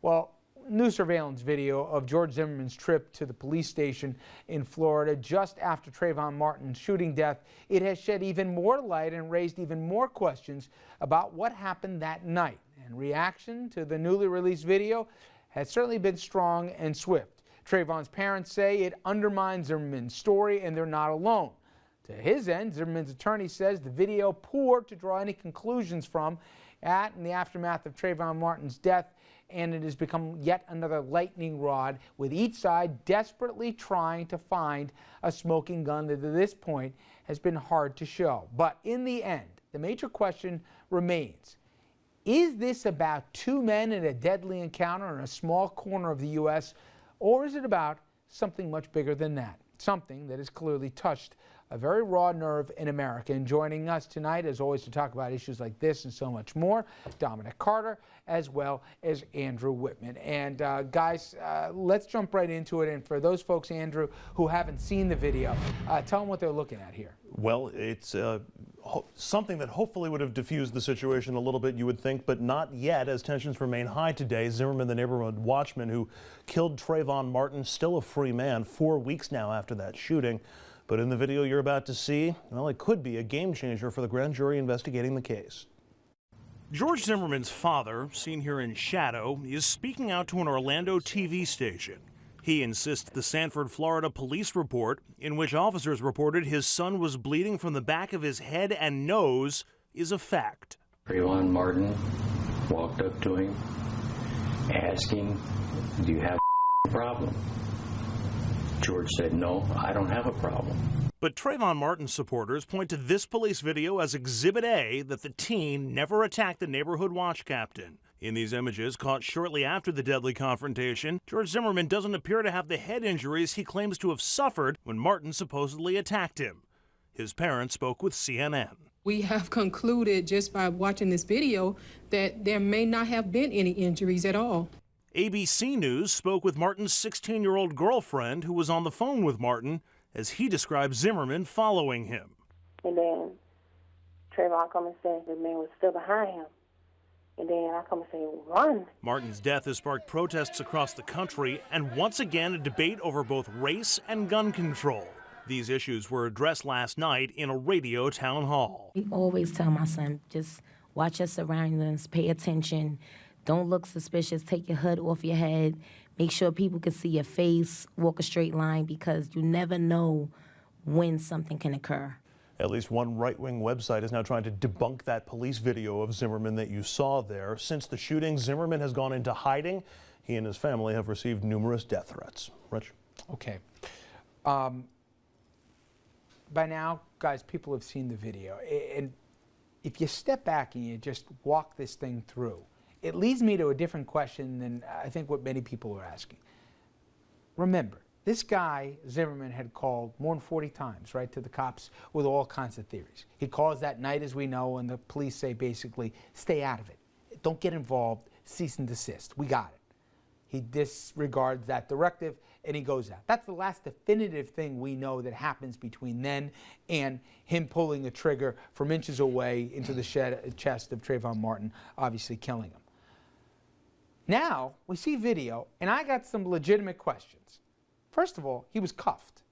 Well, new surveillance video of George Zimmerman's trip to the police station in Florida just after Trayvon Martin's shooting death, it has shed even more light and raised even more questions about what happened that night. And reaction to the newly released video has certainly been strong and swift. Trayvon's parents say it undermines Zimmerman's story, and they're not alone. To his end, Zimmerman's attorney says the video poor to draw any conclusions from in the aftermath of Trayvon Martin's death, and it has become yet another lightning rod, with each side desperately trying to find a smoking gun that at this point has been hard to show. But in the end, the major question remains: is this about two men in a deadly encounter in a small corner of the U.S., or is it about something much bigger than that? Something that has clearly touched a very raw nerve in America. And joining us tonight, as always, to talk about issues like this and so much more, Dominic Carter, as well as Andrew Whitman. And guys, let's jump right into it. And for those folks, Andrew, who haven't seen the video, tell them what they're looking at here. Well, it's something that hopefully would have diffused the situation a little bit, you would think, but not yet, as tensions remain high today. Zimmerman, the neighborhood watchman who killed Trayvon Martin, still a free man 4 weeks now after that shooting. But in the video you're about to see, well, it could be a game changer for the grand jury investigating the case. George Zimmerman's father, seen here in shadow, is speaking out to an Orlando TV station. He insists the Sanford, Florida police report, in which officers reported his son was bleeding from the back of his head and nose, is a fact. Trayvon Martin walked up to him asking, "Do you have a problem?" George said, "No, I don't have a problem." But Trayvon Martin supporters point to this police video as Exhibit A that the teen never attacked the neighborhood watch captain. In these images, caught shortly after the deadly confrontation, George Zimmerman doesn't appear to have the head injuries he claims to have suffered when Martin supposedly attacked him. His parents spoke with CNN. We have concluded just by watching this video that there may not have been any injuries at all. ABC News spoke with Martin's 16-year-old girlfriend, who was on the phone with Martin, as he described Zimmerman following him. And then Trayvon come and said the man was still behind him. And then I come and say, "Run." Martin's death has sparked protests across the country and once again a debate over both race and gun control. These issues were addressed last night in a radio town hall. We always tell my son, just watch your surroundings, pay attention. Don't look suspicious. Take your hood off your head. Make sure people can see your face. Walk a straight line, because you never know when something can occur. At least one right-wing website is now trying to debunk that police video of Zimmerman that you saw there. Since the shooting, Zimmerman has gone into hiding. He and his family have received numerous death threats. Rich? Okay. By now, guys, people have seen the video. And if you step back and you just walk this thing through, it leads me to a different question than I think what many people are asking. Remember, this guy, Zimmerman, had called more than 40 times, right, to the cops with all kinds of theories. He calls that night, as we know, and the police say basically, stay out of it. Don't get involved, cease and desist. We got it. He disregards that directive and he goes out. That's the last definitive thing we know that happens between then and him pulling the trigger from inches away into the chest of Trayvon Martin, obviously killing him. Now we see video, and I got some legitimate questions. First of all, he was cuffed.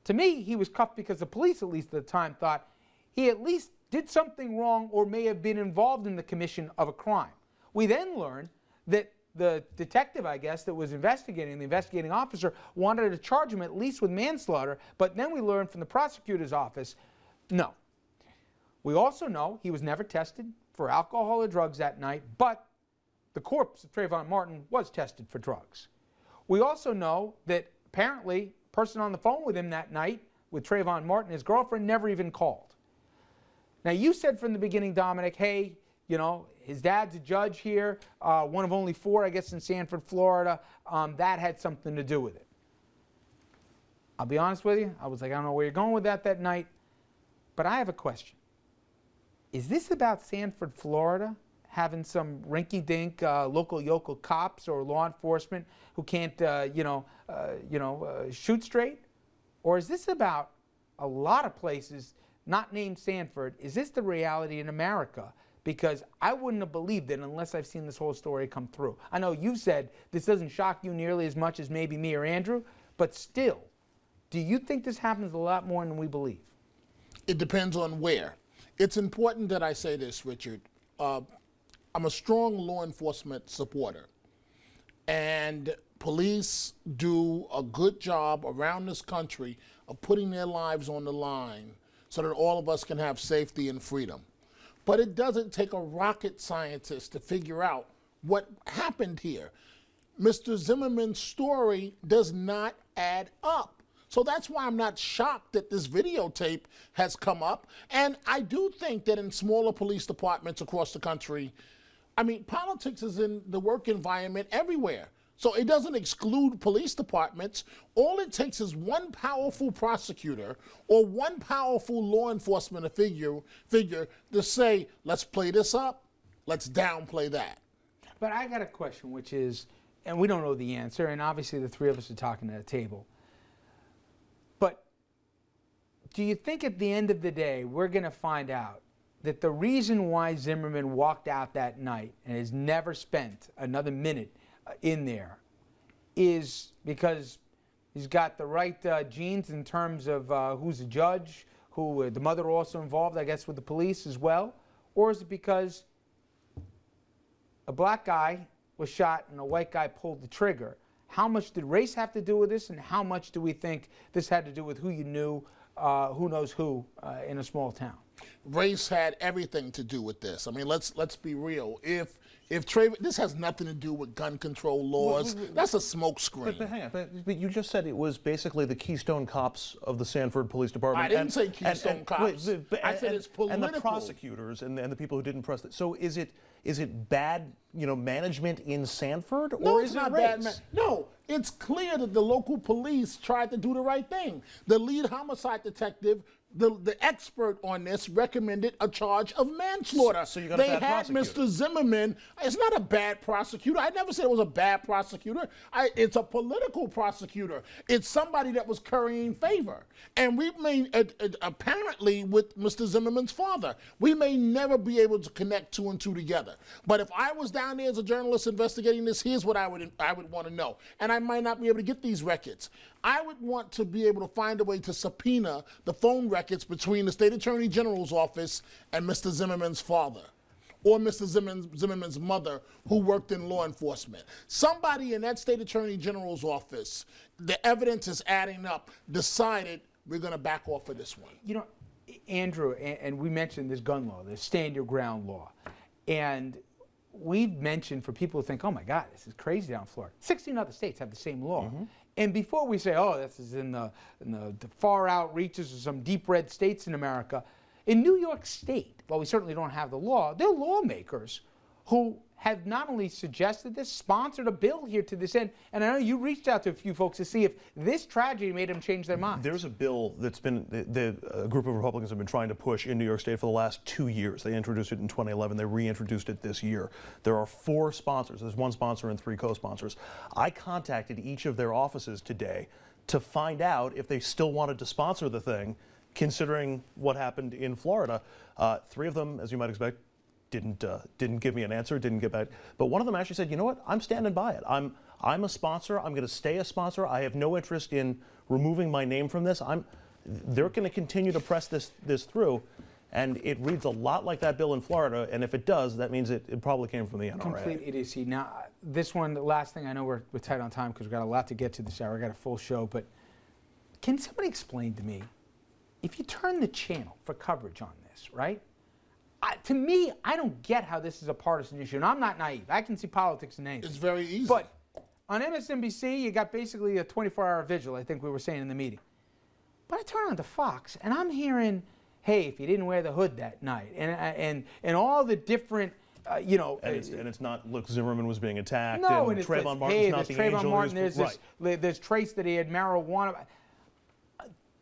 To me, he was cuffed because the police, at least at the time, thought he at least did something wrong or may have been involved in the commission of a crime. We then learned that the detective, I guess, that was investigating, the investigating officer, wanted to charge him at least with manslaughter, but then we learned from the prosecutor's office, no. We also know he was never tested for alcohol or drugs that night, but the corpse of Trayvon Martin was tested for drugs. We also know that apparently the person on the phone with him that night, with Trayvon Martin, his girlfriend, never even called. Now, you said from the beginning, Dominic, hey, you know, his dad's a judge here, one of only 4, I guess, in Sanford, Florida. That had something to do with it. I'll be honest with you. I was like, I don't know where you're going with that night. But I have a question. Is this about Sanford, Florida, having some rinky-dink local yokel cops or law enforcement who can't, shoot straight? Or is this about a lot of places not named Sanford? Is this the reality in America because I wouldn't have believed it unless I've seen this whole story come through. I know you've said this doesn't shock you nearly as much as maybe me or Andrew, but still, do you think this happens a lot more than we believe? It depends on where. It's important that I say this, Richard. I'm a strong law enforcement supporter, and police do a good job around this country of putting their lives on the line so that all of us can have safety and freedom. But it doesn't take a rocket scientist to figure out what happened here. Mr. Zimmerman's story does not add up. So that's why I'm not shocked that this videotape has come up. And I do think that in smaller police departments across the country, I mean, politics is in the work environment everywhere. So it doesn't exclude police departments. All it takes is one powerful prosecutor or one powerful law enforcement figure to say, let's play this up, let's downplay that. But I got a question, which is, and we don't know the answer, and obviously the three of us are talking at a table. But do you think at the end of the day, we're going to find out that the reason why Zimmerman walked out that night and has never spent another minute in there is because he's got the right genes in terms of who's a judge, who the mother also involved, I guess, with the police as well? Or is it because a black guy was shot and a white guy pulled the trigger? How much did race have to do with this, and how much do we think this had to do with who you knew, who knows who, in a small town? Race had everything to do with this. I mean, let's be real. If Trayvon, this has nothing to do with gun control laws. That's a smokescreen. But hang on, but you just said it was basically the Keystone Cops of the Sanford Police Department. I didn't say Keystone Cops. I said it's political. And the prosecutors and the people who didn't press it. So is it bad, management in Sanford, No, or it's is it not race? bad. No, it's clear that the local police tried to do the right thing. The lead homicide detective, the expert on this, recommended a charge of manslaughter. So you got a bad prosecutor. Mr. Zimmerman. It's not a bad prosecutor. I never said it was a bad prosecutor. It's a political prosecutor. It's somebody that was currying favor. And we may, apparently with Mr. Zimmerman's father, we may never be able to connect two and two together. But if I was down there as a journalist investigating this, here's what I would want to know. And I might not be able to get these records. I would want to be able to find a way to subpoena the phone records between the State Attorney General's office and Mr. Zimmerman's father, or Mr. Zimmerman's mother, who worked in law enforcement. Somebody in that State Attorney General's office, the evidence is adding up, decided we're going to back off of this one. You know, Andrew, and we mentioned this gun law, this stand your ground law. And we've mentioned for people who think, oh my God, this is crazy down in Florida. 16 other states have the same law. Mm-hmm. And before we say, oh, this is in the far out reaches of some deep red states in America, in New York State, while we certainly don't have the law, there are lawmakers who have not only suggested this, sponsored a bill here to this end. And I know you reached out to a few folks to see if this tragedy made them change their minds. There's a bill that's been, a group of Republicans have been trying to push in New York State for the last 2 years. They introduced it in 2011. They reintroduced it this year. There are 4 sponsors. There's 1 sponsor and 3 co-sponsors. I contacted each of their offices today to find out if they still wanted to sponsor the thing, considering what happened in Florida. 3 of them, as you might expect, didn't give me an answer, didn't get back. But one of them actually said, you know what, I'm standing by it. I'm a sponsor. I'm going to stay a sponsor. I have no interest in removing my name from this. They're going to continue to press this through. And it reads a lot like that bill in Florida. And if it does, that means it probably came from the NRA. Complete idiocy. Now, this one, the last thing, I know we're tight on time because we've got a lot to get to this hour. We've got a full show. But can somebody explain to me, if you turn the channel for coverage on this, right? To me, I don't get how this is a partisan issue. And I'm not naive. I can see politics in anything. It's very easy. But on MSNBC, you got basically a 24-hour vigil, I think we were saying in the meeting. But I turn on to Fox, and I'm hearing, hey, if you didn't wear the hood that night, and all the different, And it's not, look, Zimmerman was being attacked, no, and Trayvon Martin's hey, not the Trayvon angel. Martin, there's trace that he had marijuana.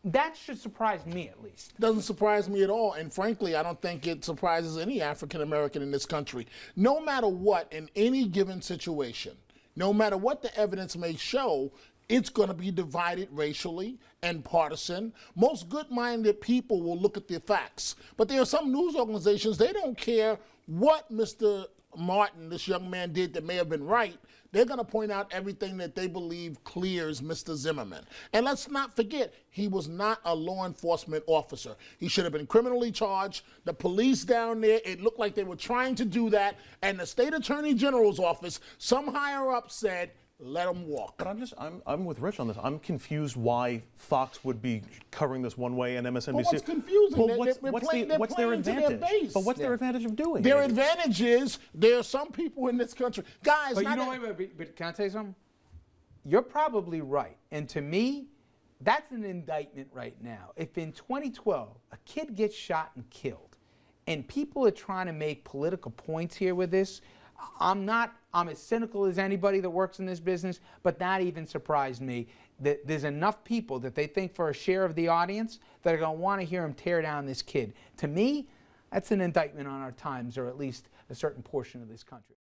That should surprise me, at least. Doesn't surprise me at all. And frankly, I don't think it surprises any African American in this country. No matter what, in any given situation, no matter what the evidence may show, it's going to be divided racially and partisan. Most good-minded people will look at the facts. But there are some news organizations, they don't care what Mr. Martin, this young man, did that may have been right, they're going to point out everything that they believe clears Mr. Zimmerman. And let's not forget, he was not a law enforcement officer. He should have been criminally charged. The police down there, it looked like they were trying to do that. And the state attorney general's office, some higher up said, let him walk. But I'm with Rich on this. I'm confused why Fox would be covering this one way and MSNBC. But what's confusing? Well, They're what's playing their to their advantage? base. But what's their advantage of doing Their it? advantage is there are some people in this country, guys. But not you know that- what? But can I tell you something? You're probably right, and to me, that's an indictment right now. If in 2012 a kid gets shot and killed, and people are trying to make political points here with this, I'm as cynical as anybody that works in this business, but that even surprised me that there's enough people that they think for a share of the audience that are going to want to hear him tear down this kid. To me, that's an indictment on our times, or at least a certain portion of this country.